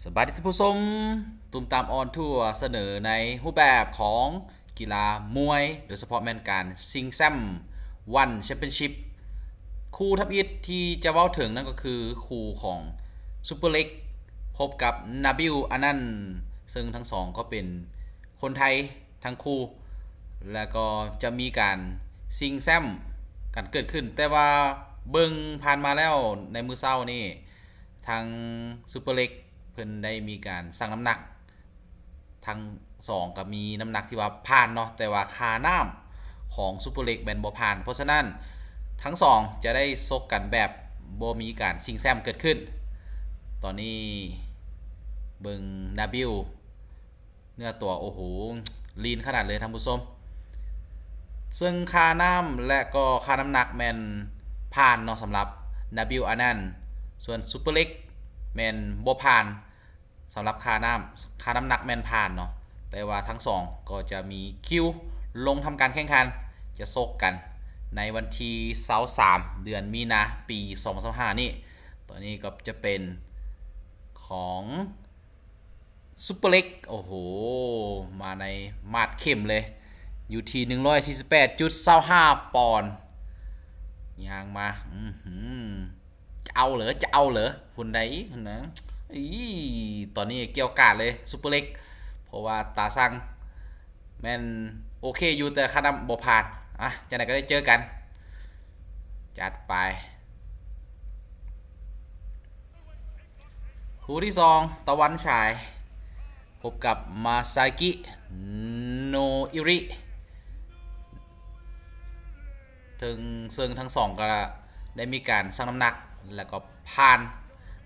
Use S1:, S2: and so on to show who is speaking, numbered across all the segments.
S1: สบายดีท่านผู้ชมตุมตามออนทัวร์เสนอในรูปแบบของกีฬามวยโดยเฉพาะแมนการซิงแซมวันแชมเปี้ยนชิพคู่ทับอิฐที่จะเว้าถึงนั่นก็คือคู่ของซูเปอร์เล็กพบกับนาบิลอานันต์ซึ่งทั้งสองก็เป็นคนไทยทั้งคู่แล้วก็จะมีการซิงแซมกันเกิดขึ้นแต่ว่าเบิ่งผ่านมาแล้วในมือเศร้านี่ทางซูเปอร์เล็กเพิ่นได้มีการสั่งน้ำหนักทั้งสองก็มีน้ำหนักที่ว่าผ่านเนาะแต่ว่าคาน้ำของซูเปอร์เล็กแบนบ่ผ่านเพราะฉะนั้นทั้งสองจะได้ซกกันแบบบ่มีการซิงแซมเกิดขึ้นตอนนี้เบิงนาบิลเนื้อตัวโอ้โหลีนขนาดเลยท่านผู้ชมซึ่งคาน้ำและก็คาน้ำหนักแมนผ่านเนาะสำหรับนาบิลอานันต์ส่วนซูเปอร์เล็กแมนบ่ผ่านสำหรับคาน้ำหนักแมนผ่านเนาะแต่ว่าทั้งสองก็จะมีคิวลงทำการแข่งขันจะซกกันในวันที่23เดือนมีนาปี2025นี่ตอนนี้ก็จะเป็นของซุปเปอร์เล็กโอ้โหมาในมาดเข้มเลยอยู่ที่148.25ปอนด์ยางมาจะเอาเหรอจะเอาเหรอคุณใดนะอีตอนนี้เกี่ยวกาดเลยซุปเปอร์เล็กเพราะว่าตาสั่งแม่นโอเคอยู่แต่ค่าน้ำบ่ผ่านอ่ะจะไหนก็ได้เจอกันจัดไปคู่ที่2ตะวันฉายพบกับมาซากิโนอิริถึงซึ่งทั้งสองก็ได้มีการชั่งน้ำหนักแล้วก็ผ่าน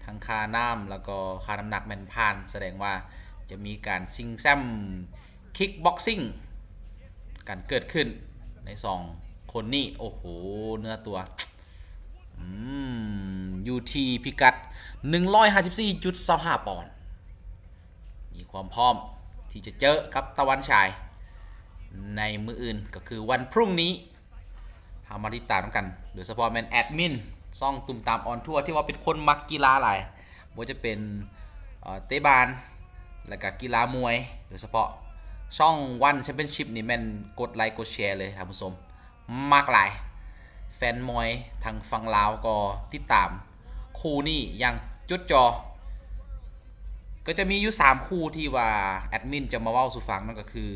S1: ทั้งคาน้ำแล้วก็คาน้ำหนักแมนผ่านแสดงว่าจะมีการซิงแซมคิกบ็อกซิ่งกันเกิดขึ้นใน2คนนี้โอ้โหเนื้อตัวอยู่ที่พิกัด154.25ปอนด์มีความพร้อมที่จะเจอกับตะวันฉายในมืออื่นก็คือวันพรุ่งนี้ทามาติดตามกันโดยเฉพาะแมนแอดมินซ่องตุ่มตามออนทัวร์ที่ว่าเป็นคนมักกีฬาหลายว่าจะเป็นเตะบานและก็กีฬามวยโดยเฉพาะช่องวันแชมเปี้ยนชิพนี่แมนกดไลค์กดแชร์เลยท่านผู้ชมมากหลายแฟนมวยทางฝั่งลาวก็ติดตามคู่นี้อย่างจุดจอก็จะมีอยู่3คู่ที่ว่าแอดมินจะมาเว้าสู่ฟังนั่นก็คือ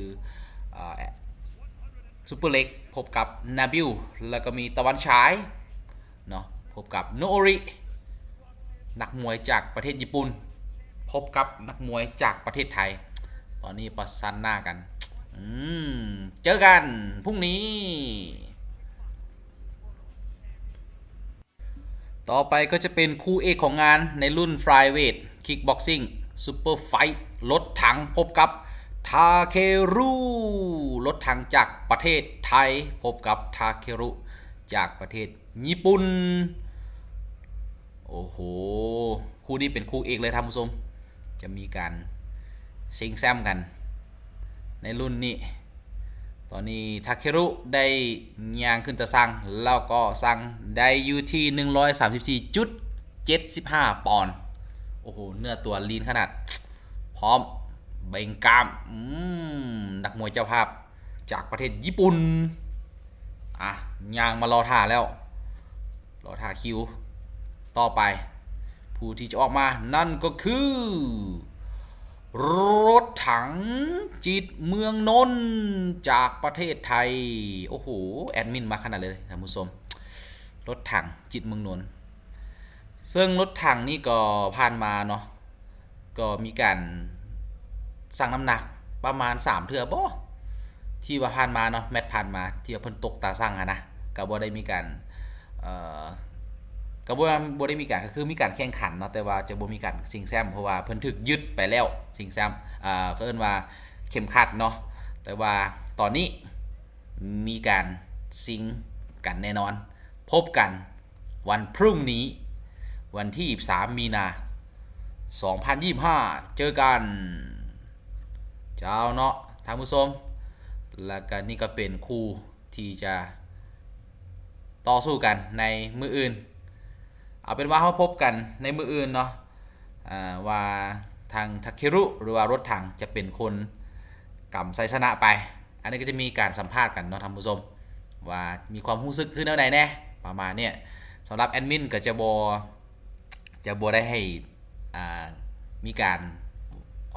S1: ซูเปอร์เล็กพบกับนาบิลแล้วก็มีตะวันฉายเนาะพบกับโนโอรินักมวยจากประเทศญี่ปุ่นพบกับนักมวยจากประเทศไทยตอนนี้ประสันหน้ากันเจอกันพรุ่งนี้ต่อไปก็จะเป็นคู่เอกของงานในรุ่นฟลายเวทคิกบ็อกซิ่งซูเปอร์ไฟท์รถถังพบกับทาเครุรถถังจากประเทศไทยพบกับทาเครุจากประเทศญี่ปุ่นโอ้โหคู่นี้เป็นคู่เอกเลยท่านผู้ชมจะมีการชิงแซมกันในรุ่นนี้ตอนนี้ทาเครุได้ย่างขึ้นตะซังแล้วก็สั่งได้อยู่ที่134.75ปอนด์โอ้โหเนื้อตัวลีนขนาดพร้อมเบ่งกล้ามนักมวยเจ้าภาพจากประเทศญี่ปุ่นอ่ะย่างมารอท่าแล้วรอท่าคิวต่อไปผู้ที่จะออกมานั่นก็คือรถถังจิตเมืองนนท์จากประเทศไทยโอ้โหแอดมินมาขนาดเลยท่านผู้ชมรถถังจิตเมืองนนท์ซึ่งรถถังนี่ก็ผ่านมาเนาะก็มีการสั่งน้ำหนักประมาณ3เทื่อบ่ที่ว่าผ่านมาเนาะแมตช์ผ่านมาที่ว่าเพิ่นตกตาสั่งนะก็บ่ได้มีการเอ่อก็บ่ได้มีการก็คือมีการแข่งขันเนาะแต่ว่าจะบ่มีการชิงแชมป์เพราะว่าเพิ่นถูกยึดไปแล้วชิงแชมป์ก็เอิ้นว่าเข็มขัดเนาะแต่ว่าตอนนี้มีการชิงกันแน่นอนพบกันวันพรุ่งนี้วันที่23มีนา2025เจอกันเจ้าเนาะท่านผู้ชมแล้วก็นี่ก็เป็นคู่ที่จะต่อสู้กันในมืออื่นเอาเป็นว่าเขาพบกันในมืออื่นเนาะว่าท ทางทาเครุหรือว่ารถถังจะเป็นคนกำไซชนะไปอันนี้ก็จะมีการสัมภาษณ์กันเนาะท่านผู้ชมว่ามีความรู้สึกขึ้นแนวไหนแน่ประมาณเนี่ยสำหรับแอดมินก็จะบได้ให้มีการ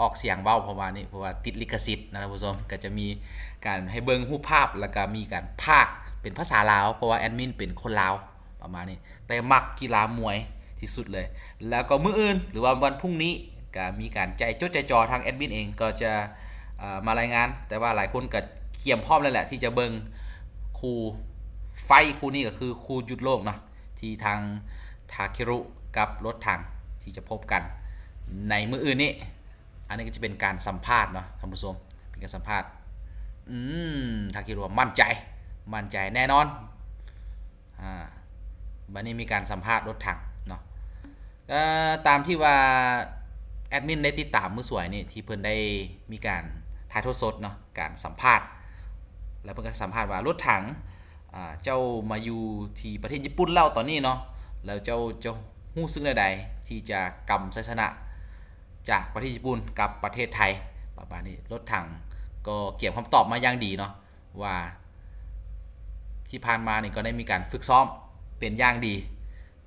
S1: ออกเสียงเบ้าประมาณนี้เพราะว่าติดลิขสิทธิ์นะท่านผู้ชมก็จะมีการให้เบิ่งรูปภาพแล้วก็มีการพากย์เป็นภาษาลาวเพราะว่าแอดมินเป็นคนลาวประมาณนี้แต่มักกีฬามวยที่สุดเลยแล้วก็มื้ออื่นหรือว่าวันพรุ่งนี้ก็มีการใจจดใจจ่อทางแอดมินเองก็จะมารายงานแต่ว่าหลายคนก็เกียมพร้อมแล้วแหละที่จะเบิ่งคู่ไฟคู่นี้ก็คือคู่หยุดโลกเนาะที่ทางทาเครุกับรถถังที่จะพบกันในมื้ออื่นนี้อันนี้ก็จะเป็นการสัมภาษณ์เนาะท่านผู้ชมเป็นการสัมภาษณ์ทาเครุมั่นใจแน่นอนบัดนี้มีการสัมภาษณ์รถถังเนาะตามที่ว่าแอดมินได้ติดตามมือสวยนี่ที่เพิ่นได้มีการถ่ายทอดสดเนาะการสัมภาษณ์แล้วเพิ่นก็สัมภาษณ์ว่ารถถังเจ้ามาอยู่ที่ประเทศญี่ปุ่นแล้วตอนนี้เนาะแล้วเจ้าฮู้ซึ้งใดๆที่จะกำชัยชนะจากประเทศญี่ปุ่นกับประเทศไทยประมาณนี้รถถังก็เก็บคำตอบมาอย่างดีเนาะว่าที่ผ่านมานี่ก็ได้มีการฝึกซ้อมเป็นอย่างดี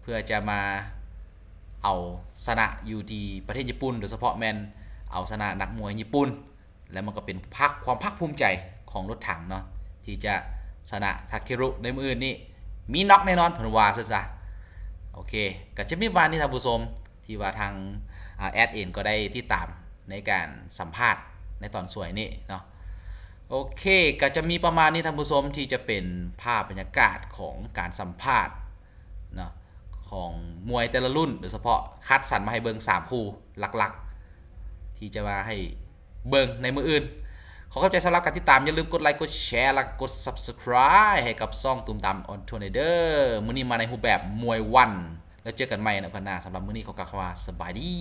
S1: เพื่อจะมาเอาชนะอยู่ที่ประเทศญี่ปุ่นโดยเฉพาะแมนเอาชนะนักมวยญี่ปุ่นแล้วมันก็เป็นความภาคภูมิใจของรถถังเนาะที่จะชนะทาเครุในมืออื่นนี่มีน็อกแน่นอนเพิ่นว่าซะโอเคก็จะมีวันนี้ท่านผู้ชมที่ว่าทางแอดเองก็ได้ที่ตามในการสัมภาษณ์ในตอนสวยนี้เนาะโอเคก็จะมีประมาณนี้ท่านผู้ชมที่จะเป็นภาพบรรยากาศของการสัมภาษณ์เนาะของมวยแต่ละรุ่นโดยเฉพาะคัดสรรมาให้เบิ่ง3คู่หลักๆที่จะมาให้เบิ่งในมื้ออื่นขอขอบใจสำหรับการติดตามอย่าลืมกดไลค์กดแชร์และกด Subscribe ให้กับช่องตุ่มตามออนทัวร์เดอร์มื้อนี้มาในรูปแบบมวยวันแล้วเจอกันใหม่ในวันหน้าสำหรับมื้อนี้ขอกล่าวคำว่าสบายดี